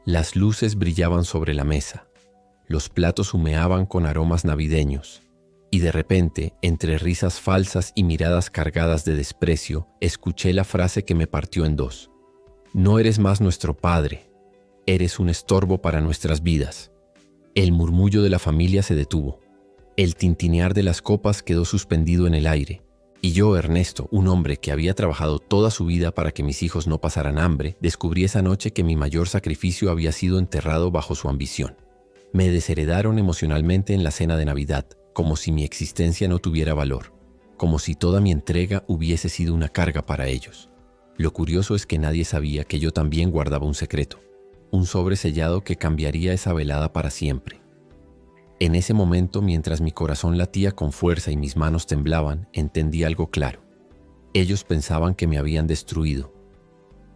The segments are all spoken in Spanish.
Las luces brillaban sobre la mesa, los platos humeaban con aromas navideños, y de repente, entre risas falsas y miradas cargadas de desprecio, escuché la frase que me partió en dos. No eres más nuestro padre, eres un estorbo para nuestras vidas. El murmullo de la familia se detuvo. El tintinear de las copas quedó suspendido en el aire. Y yo, Ernesto, un hombre que había trabajado toda su vida para que mis hijos no pasaran hambre, descubrí esa noche que mi mayor sacrificio había sido enterrado bajo su ambición. Me desheredaron emocionalmente en la cena de Navidad, como si mi existencia no tuviera valor, como si toda mi entrega hubiese sido una carga para ellos. Lo curioso es que nadie sabía que yo también guardaba un secreto, un sobre sellado que cambiaría esa velada para siempre. En ese momento, mientras mi corazón latía con fuerza y mis manos temblaban, entendí algo claro. Ellos pensaban que me habían destruido,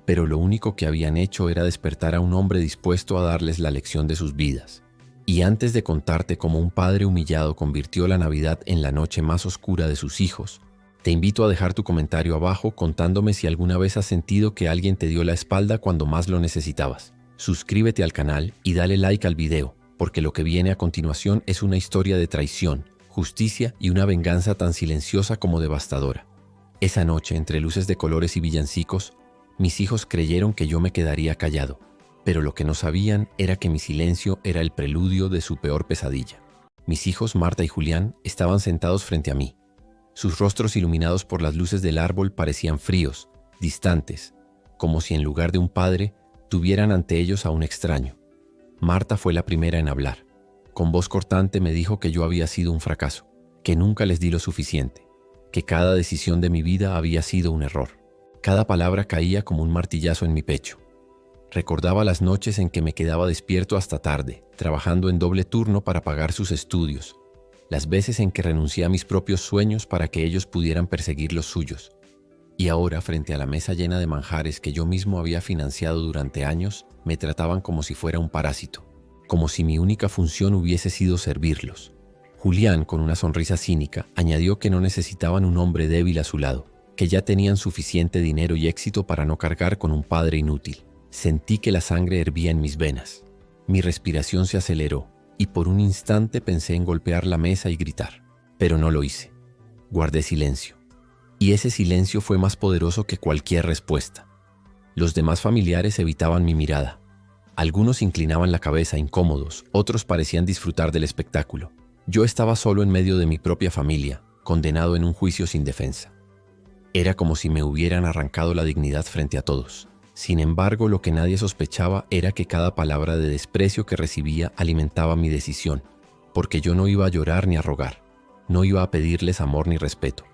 pero lo único que habían hecho era despertar a un hombre dispuesto a darles la lección de sus vidas. Y antes de contarte cómo un padre humillado convirtió la Navidad en la noche más oscura de sus hijos, te invito a dejar tu comentario abajo contándome si alguna vez has sentido que alguien te dio la espalda cuando más lo necesitabas. Suscríbete al canal y dale like al video, porque lo que viene a continuación es una historia de traición, justicia y una venganza tan silenciosa como devastadora. Esa noche, entre luces de colores y villancicos, mis hijos creyeron que yo me quedaría callado, pero lo que no sabían era que mi silencio era el preludio de su peor pesadilla. Mis hijos, Marta y Julián, estaban sentados frente a mí. Sus rostros iluminados por las luces del árbol parecían fríos, distantes, como si en lugar de un padre, tuvieran ante ellos a un extraño. Marta fue la primera en hablar. Con voz cortante me dijo que yo había sido un fracaso, que nunca les di lo suficiente, que cada decisión de mi vida había sido un error. Cada palabra caía como un martillazo en mi pecho. Recordaba las noches en que me quedaba despierto hasta tarde, trabajando en doble turno para pagar sus estudios, las veces en que renuncié a mis propios sueños para que ellos pudieran perseguir los suyos. Y ahora, frente a la mesa llena de manjares que yo mismo había financiado durante años, me trataban como si fuera un parásito, como si mi única función hubiese sido servirlos. Julián, con una sonrisa cínica, añadió que no necesitaban un hombre débil a su lado, que ya tenían suficiente dinero y éxito para no cargar con un padre inútil. Sentí que la sangre hervía en mis venas. Mi respiración se aceleró y por un instante pensé en golpear la mesa y gritar, pero no lo hice. Guardé silencio. Y ese silencio fue más poderoso que cualquier respuesta. Los demás familiares evitaban mi mirada. Algunos inclinaban la cabeza incómodos, otros parecían disfrutar del espectáculo. Yo estaba solo en medio de mi propia familia, condenado en un juicio sin defensa. Era como si me hubieran arrancado la dignidad frente a todos. Sin embargo, lo que nadie sospechaba era que cada palabra de desprecio que recibía alimentaba mi decisión, porque yo no iba a llorar ni a rogar, no iba a pedirles amor ni respeto.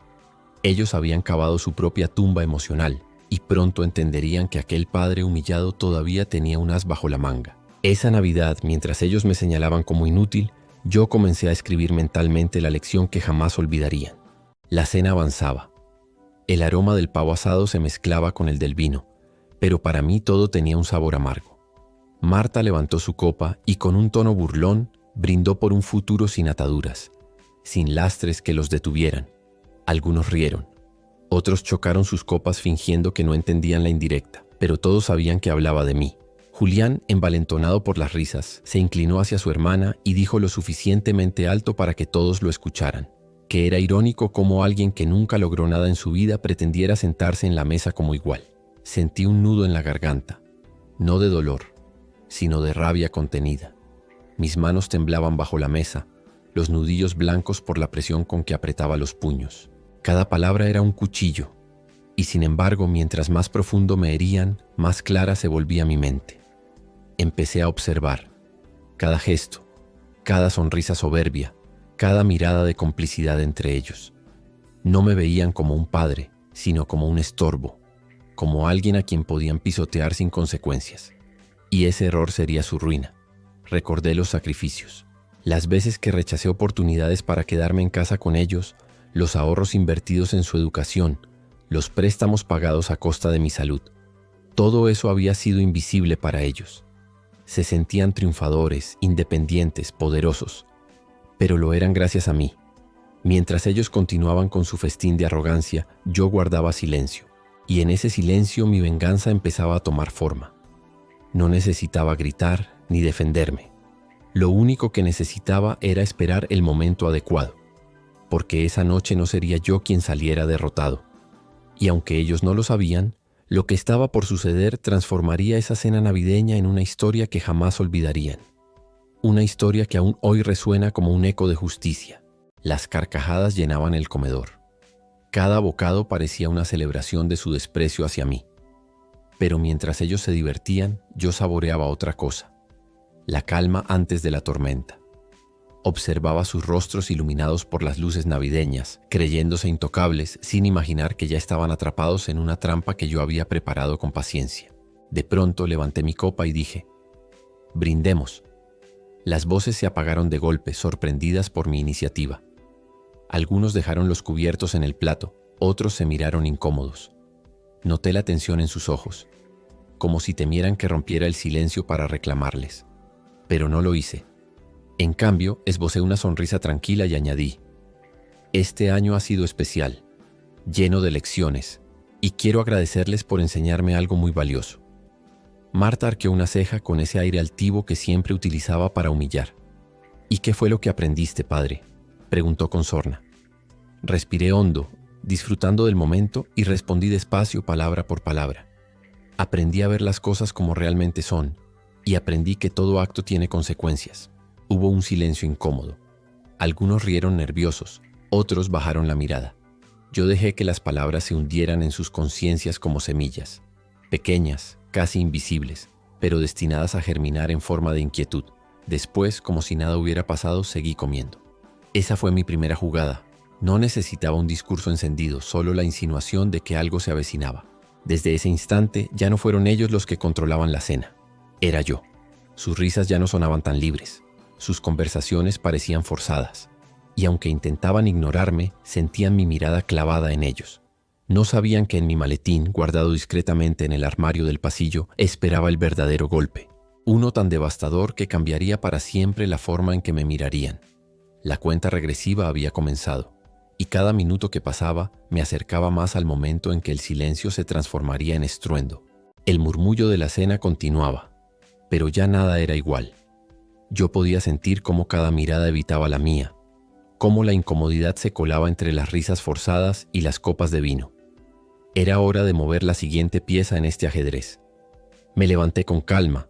Ellos habían cavado su propia tumba emocional y pronto entenderían que aquel padre humillado todavía tenía un as bajo la manga. Esa Navidad, mientras ellos me señalaban como inútil, yo comencé a escribir mentalmente la lección que jamás olvidarían. La cena avanzaba. El aroma del pavo asado se mezclaba con el del vino, pero para mí todo tenía un sabor amargo. Marta levantó su copa y con un tono burlón brindó por un futuro sin ataduras, sin lastres que los detuvieran. Algunos rieron, otros chocaron sus copas fingiendo que no entendían la indirecta, pero todos sabían que hablaba de mí. Julián, envalentonado por las risas, se inclinó hacia su hermana y dijo lo suficientemente alto para que todos lo escucharan, que era irónico cómo alguien que nunca logró nada en su vida pretendiera sentarse en la mesa como igual. Sentí un nudo en la garganta, no de dolor, sino de rabia contenida. Mis manos temblaban bajo la mesa, los nudillos blancos por la presión con que apretaba los puños. Cada palabra era un cuchillo, y sin embargo, mientras más profundo me herían, más clara se volvía mi mente. Empecé a observar cada gesto, cada sonrisa soberbia, cada mirada de complicidad entre ellos. No me veían como un padre, sino como un estorbo, como alguien a quien podían pisotear sin consecuencias. Y ese error sería su ruina. Recordé los sacrificios, las veces que rechacé oportunidades para quedarme en casa con ellos, los ahorros invertidos en su educación, los préstamos pagados a costa de mi salud. Todo eso había sido invisible para ellos. Se sentían triunfadores, independientes, poderosos, pero lo eran gracias a mí. Mientras ellos continuaban con su festín de arrogancia, yo guardaba silencio. Y en ese silencio mi venganza empezaba a tomar forma. No necesitaba gritar ni defenderme. Lo único que necesitaba era esperar el momento adecuado, porque esa noche no sería yo quien saliera derrotado. Y aunque ellos no lo sabían, lo que estaba por suceder transformaría esa cena navideña en una historia que jamás olvidarían. Una historia que aún hoy resuena como un eco de justicia. Las carcajadas llenaban el comedor. Cada bocado parecía una celebración de su desprecio hacia mí. Pero mientras ellos se divertían, yo saboreaba otra cosa: la calma antes de la tormenta. Observaba sus rostros iluminados por las luces navideñas, creyéndose intocables, sin imaginar que ya estaban atrapados en una trampa que yo había preparado con paciencia. De pronto levanté mi copa y dije: «Brindemos». Las voces se apagaron de golpe, sorprendidas por mi iniciativa. Algunos dejaron los cubiertos en el plato, otros se miraron incómodos. Noté la tensión en sus ojos, como si temieran que rompiera el silencio para reclamarles. Pero no lo hice. En cambio, esbocé una sonrisa tranquila y añadí: «Este año ha sido especial, lleno de lecciones, y quiero agradecerles por enseñarme algo muy valioso». Marta arqueó una ceja con ese aire altivo que siempre utilizaba para humillar. «¿Y qué fue lo que aprendiste, padre?», preguntó con sorna. Respiré hondo, disfrutando del momento, y respondí despacio, palabra por palabra. Aprendí a ver las cosas como realmente son, y aprendí que todo acto tiene consecuencias. Hubo un silencio incómodo. Algunos rieron nerviosos, otros bajaron la mirada. Yo dejé que las palabras se hundieran en sus conciencias como semillas, pequeñas, casi invisibles, pero destinadas a germinar en forma de inquietud. Después, como si nada hubiera pasado, seguí comiendo. Esa fue mi primera jugada. No necesitaba un discurso encendido, solo la insinuación de que algo se avecinaba. Desde ese instante, ya no fueron ellos los que controlaban la cena. Era yo. Sus risas ya no sonaban tan libres. Sus conversaciones parecían forzadas. Y aunque intentaban ignorarme, sentían mi mirada clavada en ellos. No sabían que en mi maletín, guardado discretamente en el armario del pasillo, esperaba el verdadero golpe. Uno tan devastador que cambiaría para siempre la forma en que me mirarían. La cuenta regresiva había comenzado, y cada minuto que pasaba me acercaba más al momento en que el silencio se transformaría en estruendo. El murmullo de la cena continuaba, pero ya nada era igual. Yo podía sentir cómo cada mirada evitaba la mía, cómo la incomodidad se colaba entre las risas forzadas y las copas de vino. Era hora de mover la siguiente pieza en este ajedrez. Me levanté con calma,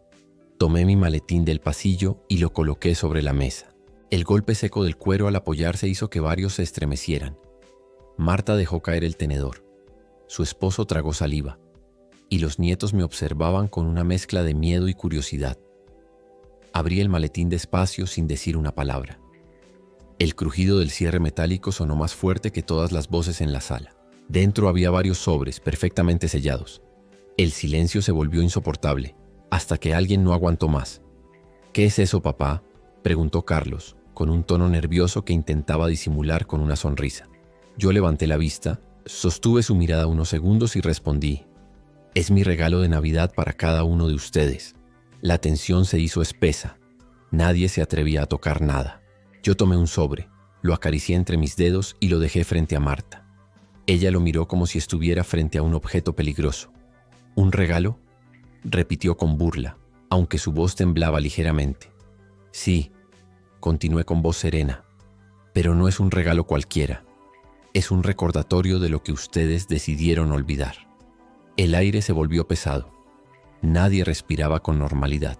tomé mi maletín del pasillo y lo coloqué sobre la mesa. El golpe seco del cuero al apoyarse hizo que varios se estremecieran. Marta dejó caer el tenedor. Su esposo tragó saliva, y los nietos me observaban con una mezcla de miedo y curiosidad. Abrí el maletín despacio sin decir una palabra. El crujido del cierre metálico sonó más fuerte que todas las voces en la sala. Dentro había varios sobres perfectamente sellados. El silencio se volvió insoportable, hasta que alguien no aguantó más. «¿Qué es eso, papá?», preguntó Carlos, con un tono nervioso que intentaba disimular con una sonrisa. Yo levanté la vista, sostuve su mirada unos segundos y respondí: «Es mi regalo de Navidad para cada uno de ustedes». La tensión se hizo espesa. Nadie se atrevía a tocar nada. Yo tomé un sobre, lo acaricié entre mis dedos y lo dejé frente a Marta. Ella lo miró como si estuviera frente a un objeto peligroso. «¿Un regalo?», repitió con burla, aunque su voz temblaba ligeramente. «Sí», continué con voz serena, «pero no es un regalo cualquiera. Es un recordatorio de lo que ustedes decidieron olvidar». El aire se volvió pesado. Nadie respiraba con normalidad.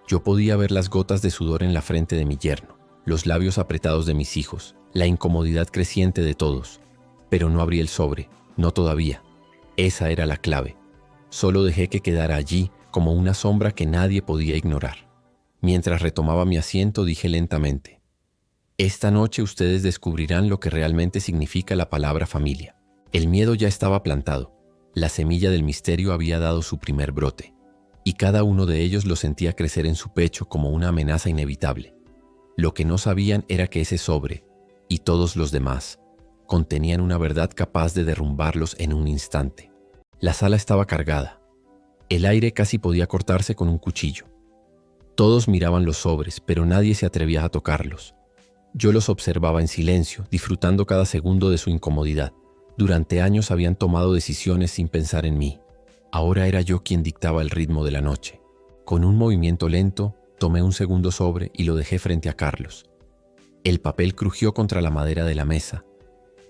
Yo podía ver las gotas de sudor en la frente de mi yerno, los labios apretados de mis hijos, la incomodidad creciente de todos. Pero no abrí el sobre, no todavía. Esa era la clave. Solo dejé que quedara allí como una sombra que nadie podía ignorar. Mientras retomaba mi asiento, dije lentamente: «Esta noche ustedes descubrirán lo que realmente significa la palabra familia». El miedo ya estaba plantado. La semilla del misterio había dado su primer brote, y cada uno de ellos lo sentía crecer en su pecho como una amenaza inevitable. Lo que no sabían era que ese sobre, y todos los demás, contenían una verdad capaz de derrumbarlos en un instante. La sala estaba cargada. El aire casi podía cortarse con un cuchillo. Todos miraban los sobres, pero nadie se atrevía a tocarlos. Yo los observaba en silencio, disfrutando cada segundo de su incomodidad. Durante años habían tomado decisiones sin pensar en mí. Ahora era yo quien dictaba el ritmo de la noche. Con un movimiento lento, tomé un segundo sobre y lo dejé frente a Carlos. El papel crujió contra la madera de la mesa,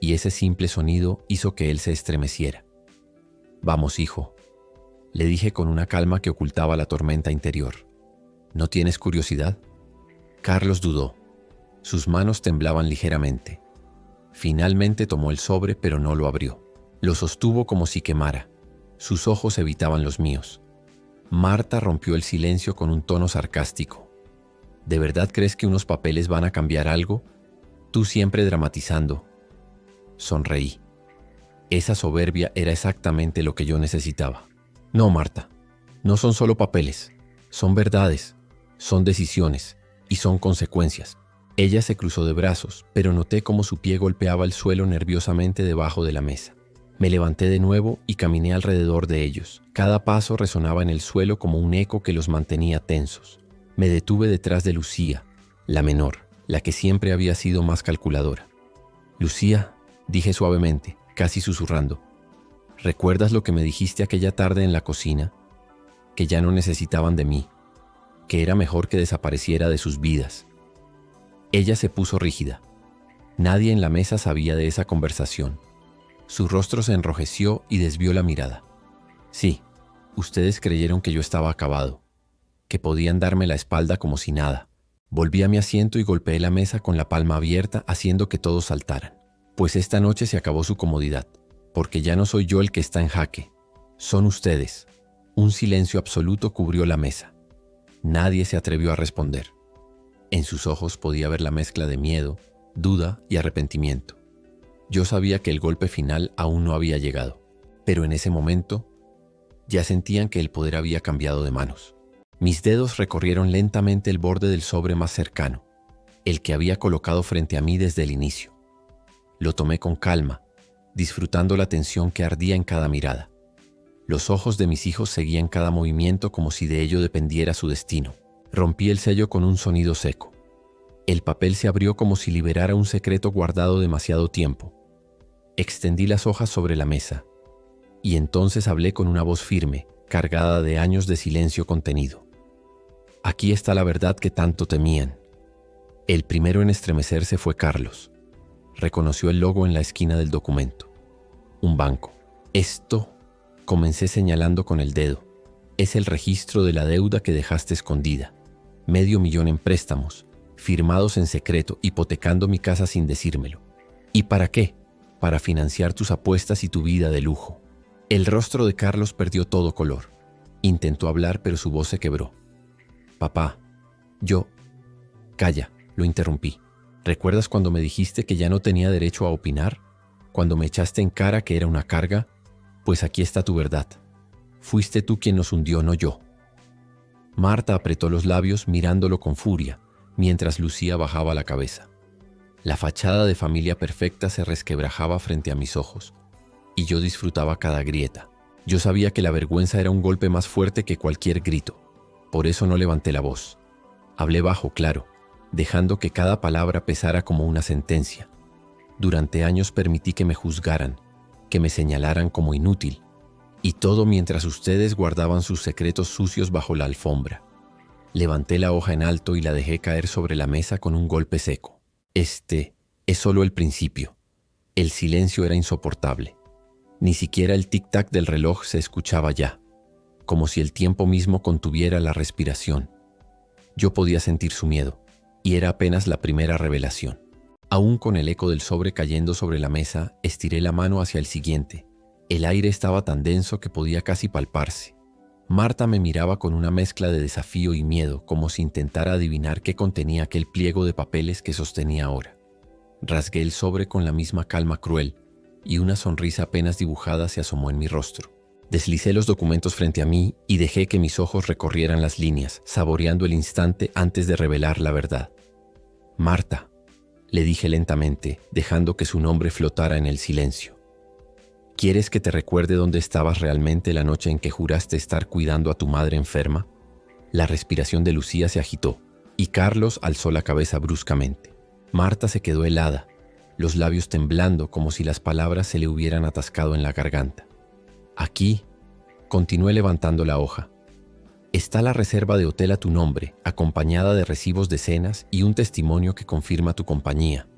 y ese simple sonido hizo que él se estremeciera. «Vamos, hijo», le dije con una calma que ocultaba la tormenta interior. «¿No tienes curiosidad?». Carlos dudó. Sus manos temblaban ligeramente. Finalmente tomó el sobre, pero no lo abrió. Lo sostuvo como si quemara. Sus ojos evitaban los míos. Marta rompió el silencio con un tono sarcástico. «¿De verdad crees que unos papeles van a cambiar algo? Tú siempre dramatizando». Sonreí. Esa soberbia era exactamente lo que yo necesitaba. «No, Marta, no son solo papeles, son verdades, son decisiones y son consecuencias». Ella se cruzó de brazos, pero noté cómo su pie golpeaba el suelo nerviosamente debajo de la mesa. Me levanté de nuevo y caminé alrededor de ellos. Cada paso resonaba en el suelo como un eco que los mantenía tensos. Me detuve detrás de Lucía, la menor, la que siempre había sido más calculadora. «Lucía», dije suavemente, casi susurrando, «¿recuerdas lo que me dijiste aquella tarde en la cocina? Que ya no necesitaban de mí, que era mejor que desapareciera de sus vidas». Ella se puso rígida. Nadie en la mesa sabía de esa conversación. Su rostro se enrojeció y desvió la mirada. «Sí, ustedes creyeron que yo estaba acabado, que podían darme la espalda como si nada». Volví a mi asiento y golpeé la mesa con la palma abierta, haciendo que todos saltaran. Pues esta noche se acabó su comodidad, porque ya no soy yo el que está en jaque. Son ustedes. Un silencio absoluto cubrió la mesa. Nadie se atrevió a responder. En sus ojos podía ver la mezcla de miedo, duda y arrepentimiento. Yo sabía que el golpe final aún no había llegado, pero en ese momento ya sentían que el poder había cambiado de manos. Mis dedos recorrieron lentamente el borde del sobre más cercano, el que había colocado frente a mí desde el inicio. Lo tomé con calma, disfrutando la tensión que ardía en cada mirada. Los ojos de mis hijos seguían cada movimiento como si de ello dependiera su destino. Rompí el sello con un sonido seco. El papel se abrió como si liberara un secreto guardado demasiado tiempo. Extendí las hojas sobre la mesa, y entonces hablé con una voz firme, cargada de años de silencio contenido. «Aquí está la verdad que tanto temían». El primero en estremecerse fue Carlos. Reconoció el logo en la esquina del documento. Un banco. «Esto», comencé señalando con el dedo, «es el registro de la deuda que dejaste escondida. $500,000 en préstamos, firmados en secreto, hipotecando mi casa sin decírmelo. ¿Y para qué? Para financiar tus apuestas y tu vida de lujo». El rostro de Carlos perdió todo color. Intentó hablar, pero su voz se quebró. «Papá, yo...». «Calla», lo interrumpí. «¿Recuerdas cuando me dijiste que ya no tenía derecho a opinar? Cuando me echaste en cara que era una carga? Pues aquí está tu verdad. Fuiste tú quien nos hundió, no yo». Marta apretó los labios mirándolo con furia, mientras Lucía bajaba la cabeza. La fachada de familia perfecta se resquebrajaba frente a mis ojos, y yo disfrutaba cada grieta. Yo sabía que la vergüenza era un golpe más fuerte que cualquier grito. Por eso no levanté la voz. Hablé bajo, claro, dejando que cada palabra pesara como una sentencia. Durante años permití que me juzgaran, que me señalaran como inútil, y todo mientras ustedes guardaban sus secretos sucios bajo la alfombra. Levanté la hoja en alto y la dejé caer sobre la mesa con un golpe seco. Este es solo el principio. El silencio era insoportable. Ni siquiera el tic-tac del reloj se escuchaba ya, como si el tiempo mismo contuviera la respiración. Yo podía sentir su miedo, y era apenas la primera revelación. Aún con el eco del sobre cayendo sobre la mesa, estiré la mano hacia el siguiente. El aire estaba tan denso que podía casi palparse. Marta me miraba con una mezcla de desafío y miedo, como si intentara adivinar qué contenía aquel pliego de papeles que sostenía ahora. Rasgué el sobre con la misma calma cruel, y una sonrisa apenas dibujada se asomó en mi rostro. Deslicé los documentos frente a mí y dejé que mis ojos recorrieran las líneas, saboreando el instante antes de revelar la verdad. «Marta», le dije lentamente, dejando que su nombre flotara en el silencio. «¿Quieres que te recuerde dónde estabas realmente la noche en que juraste estar cuidando a tu madre enferma?». La respiración de Lucía se agitó, y Carlos alzó la cabeza bruscamente. Marta se quedó helada, los labios temblando como si las palabras se le hubieran atascado en la garganta. «Aquí», continué levantando la hoja, Está la reserva de hotel a tu nombre, acompañada de recibos de cenas y un testimonio que confirma tu compañía.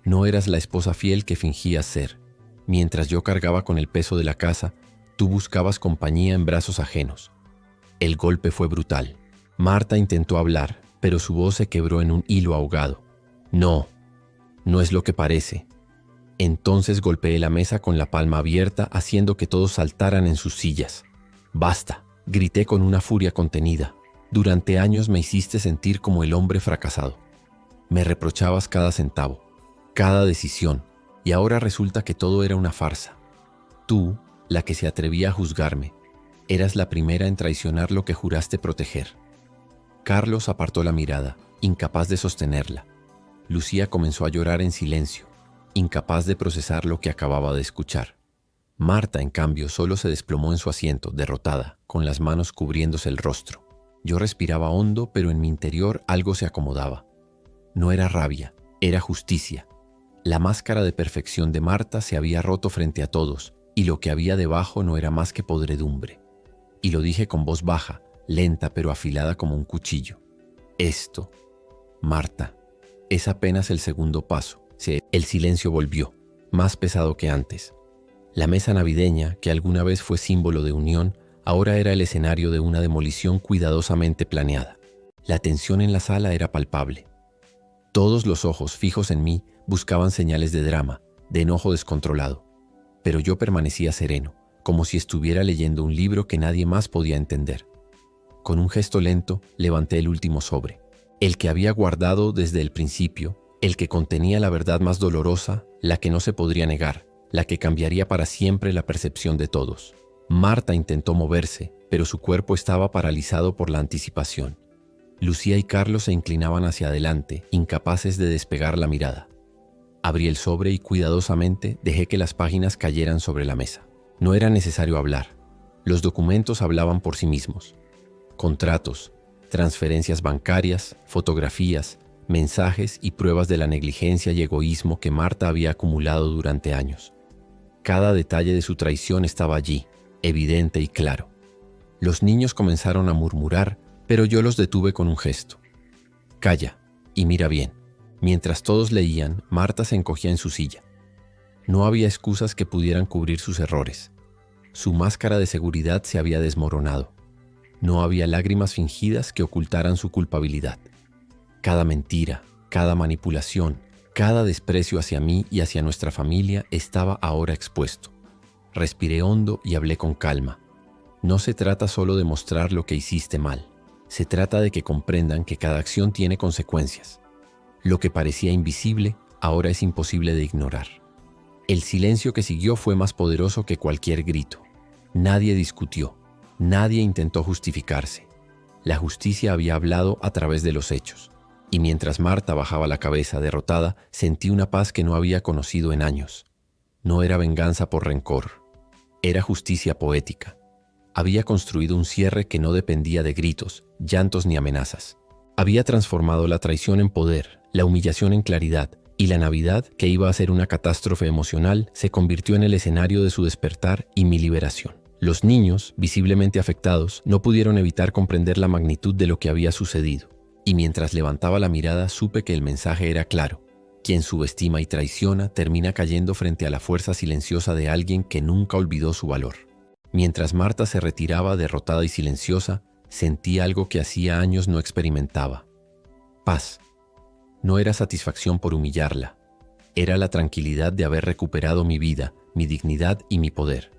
No eras la esposa fiel que fingías ser. Mientras yo cargaba con el peso de la casa, tú buscabas compañía en brazos ajenos. El golpe fue brutal. Marta intentó hablar, pero su voz se quebró en un hilo ahogado. No, no es lo que parece. Entonces golpeé la mesa con la palma abierta, haciendo que todos saltaran en sus sillas. Basta, grité con una furia contenida. Durante años me hiciste sentir como el hombre fracasado. Me reprochabas cada centavo, cada decisión, y ahora resulta que todo era una farsa. Tú, la que se atrevía a juzgarme, eras la primera en traicionar lo que juraste proteger. Carlos apartó la mirada, incapaz de sostenerla. Lucía comenzó a llorar en silencio, incapaz de procesar lo que acababa de escuchar. Marta, en cambio, solo se desplomó en su asiento, derrotada, con las manos cubriéndose el rostro. Yo respiraba hondo, pero en mi interior algo se acomodaba. No era rabia, era justicia. La máscara de perfección de Marta se había roto frente a todos, y lo que había debajo no era más que podredumbre. Y lo dije con voz baja, lenta pero afilada como un cuchillo. Esto, Marta, es apenas el segundo paso. El silencio volvió, más pesado que antes. La mesa navideña, que alguna vez fue símbolo de unión, ahora era el escenario de una demolición cuidadosamente planeada. La tensión en la sala era palpable. Todos los ojos fijos en mí buscaban señales de drama, de enojo descontrolado. Pero yo permanecía sereno, como si estuviera leyendo un libro que nadie más podía entender. Con un gesto lento, levanté el último sobre, el que había guardado desde el principio, el que contenía la verdad más dolorosa, la que no se podría negar, la que cambiaría para siempre la percepción de todos. Marta intentó moverse, pero su cuerpo estaba paralizado por la anticipación. Lucía y Carlos se inclinaban hacia adelante, incapaces de despegar la mirada. Abrí el sobre y cuidadosamente dejé que las páginas cayeran sobre la mesa. No era necesario hablar. Los documentos hablaban por sí mismos. Contratos, transferencias bancarias, fotografías, mensajes y pruebas de la negligencia y egoísmo que Marta había acumulado durante años. Cada detalle de su traición estaba allí, evidente y claro. Los niños comenzaron a murmurar, pero yo los detuve con un gesto. Calla y mira bien. Mientras todos leían, Marta se encogía en su silla. No había excusas que pudieran cubrir sus errores. Su máscara de seguridad se había desmoronado. No había lágrimas fingidas que ocultaran su culpabilidad. Cada mentira, cada manipulación, cada desprecio hacia mí y hacia nuestra familia estaba ahora expuesto. Respiré hondo y hablé con calma. No se trata solo de mostrar lo que hiciste mal. Se trata de que comprendan que cada acción tiene consecuencias. Lo que parecía invisible, ahora es imposible de ignorar. El silencio que siguió fue más poderoso que cualquier grito. Nadie discutió, nadie intentó justificarse. La justicia había hablado a través de los hechos. Y mientras Marta bajaba la cabeza derrotada, sentí una paz que no había conocido en años. No era venganza por rencor, era justicia poética. Había construido un cierre que no dependía de gritos, llantos ni amenazas. Había transformado la traición en poder, la humillación en claridad, y la Navidad, que iba a ser una catástrofe emocional, se convirtió en el escenario de su despertar y mi liberación. Los niños, visiblemente afectados, no pudieron evitar comprender la magnitud de lo que había sucedido. Y mientras levantaba la mirada supe que el mensaje era claro. Quien subestima y traiciona termina cayendo frente a la fuerza silenciosa de alguien que nunca olvidó su valor. Mientras Marta se retiraba derrotada y silenciosa, sentí algo que hacía años no experimentaba. Paz. No era satisfacción por humillarla. Era la tranquilidad de haber recuperado mi vida, mi dignidad y mi poder.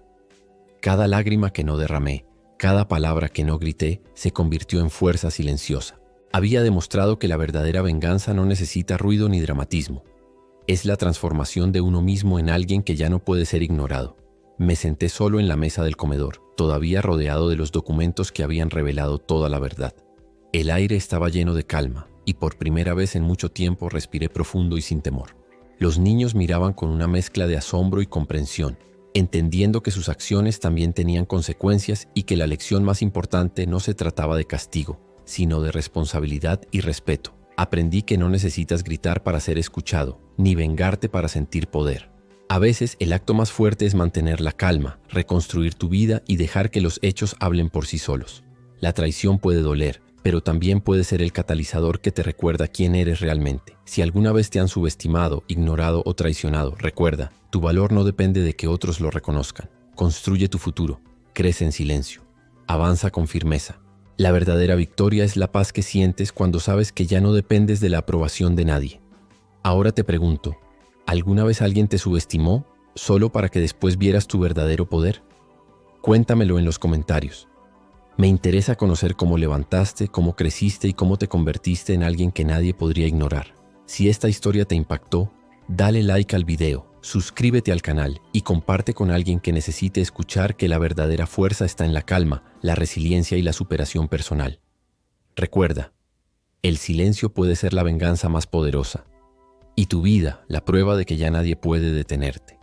Cada lágrima que no derramé, cada palabra que no grité, se convirtió en fuerza silenciosa. Había demostrado que la verdadera venganza no necesita ruido ni dramatismo. Es la transformación de uno mismo en alguien que ya no puede ser ignorado. Me senté solo en la mesa del comedor, todavía rodeado de los documentos que habían revelado toda la verdad. El aire estaba lleno de calma, y por primera vez en mucho tiempo respiré profundo y sin temor. Los niños miraban con una mezcla de asombro y comprensión, entendiendo que sus acciones también tenían consecuencias y que la lección más importante no se trataba de castigo, sino de responsabilidad y respeto. Aprendí que no necesitas gritar para ser escuchado, ni vengarte para sentir poder. A veces el acto más fuerte es mantener la calma, reconstruir tu vida y dejar que los hechos hablen por sí solos. La traición puede doler, pero también puede ser el catalizador que te recuerda quién eres realmente. Si alguna vez te han subestimado, ignorado o traicionado, recuerda, tu valor no depende de que otros lo reconozcan. Construye tu futuro, crece en silencio, avanza con firmeza. La verdadera victoria es la paz que sientes cuando sabes que ya no dependes de la aprobación de nadie. Ahora te pregunto, ¿alguna vez alguien te subestimó solo para que después vieras tu verdadero poder? Cuéntamelo en los comentarios. Me interesa conocer cómo levantaste, cómo creciste y cómo te convertiste en alguien que nadie podría ignorar. Si esta historia te impactó, dale like al video, suscríbete al canal y comparte con alguien que necesite escuchar que la verdadera fuerza está en la calma, la resiliencia y la superación personal. Recuerda, el silencio puede ser la venganza más poderosa y tu vida la prueba de que ya nadie puede detenerte.